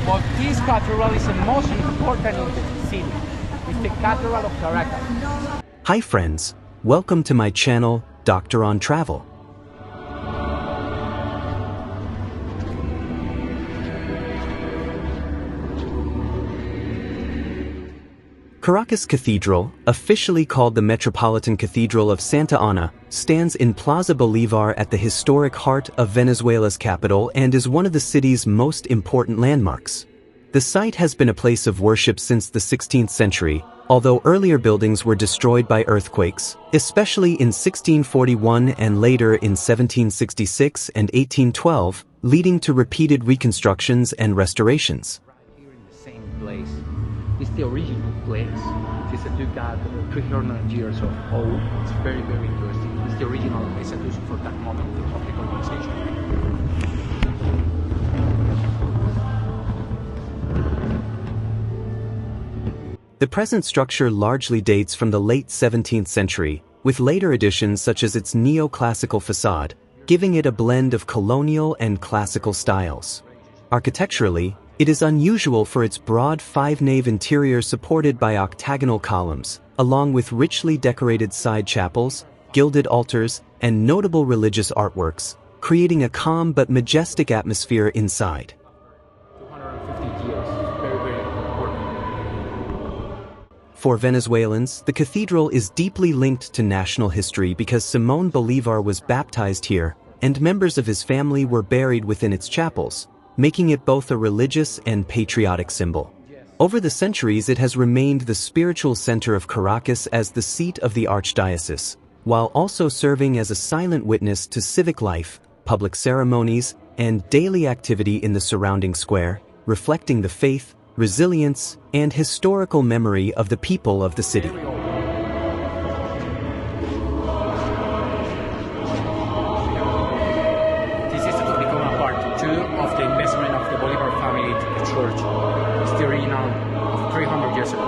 But this cathedral is the most important in the city. It's the Cathedral of Caracas. Hi friends, welcome to my channel, Doctor on Travel. Caracas Cathedral, officially called the Metropolitan Cathedral of Santa Ana, stands in Plaza Bolívar at the historic heart of Venezuela's capital and is one of the city's most important landmarks. The site has been a place of worship since the 16th century, although earlier buildings were destroyed by earthquakes, especially in 1641 and later in 1766 and 1812, leading to repeated reconstructions and restorations. Right here in the same place. It's the original place. It's a took 300 years of old. It's very, very interesting. It's the original institution for that moment of the colonization. The present structure largely dates from the late 17th century, with later additions such as its neoclassical façade, giving it a blend of colonial and classical styles. Architecturally, it is unusual for its broad five-nave interior supported by octagonal columns, along with richly decorated side chapels, gilded altars, and notable religious artworks, creating a calm but majestic atmosphere inside. 250 years. Very, very important. For Venezuelans, the cathedral is deeply linked to national history because Simón Bolívar was baptized here, and members of his family were buried within its chapels, making it both a religious and patriotic symbol. Over the centuries, it has remained the spiritual center of Caracas as the seat of the archdiocese, while also serving as a silent witness to civic life, public ceremonies, and daily activity in the surrounding square, reflecting the faith, resilience, and historical memory of the people of the city. Of the investment of the Bolívar family to the church. It's the original of 300 years ago.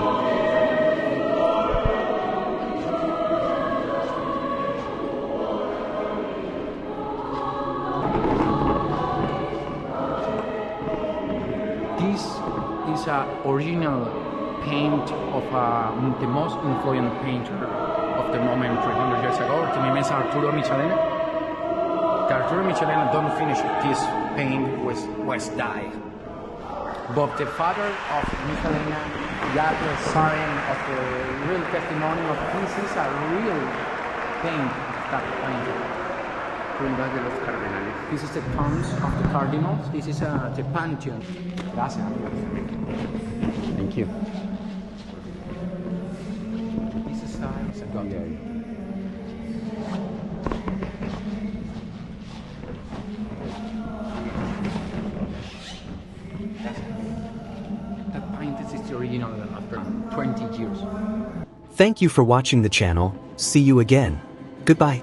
This is an original paint of the most influential painter of the moment 300 years ago. The name is Arturo Michelena. Arturo Michelena don't finish this paint was died. But the father of Michelena got the sign of the real testimony of this is a real paint of that painting. This is the tombs of the cardinals. This is the pantheon. Gracias. Thank you. This is a god. Original after 20 years. Thank you for watching the channel. See you again. Goodbye.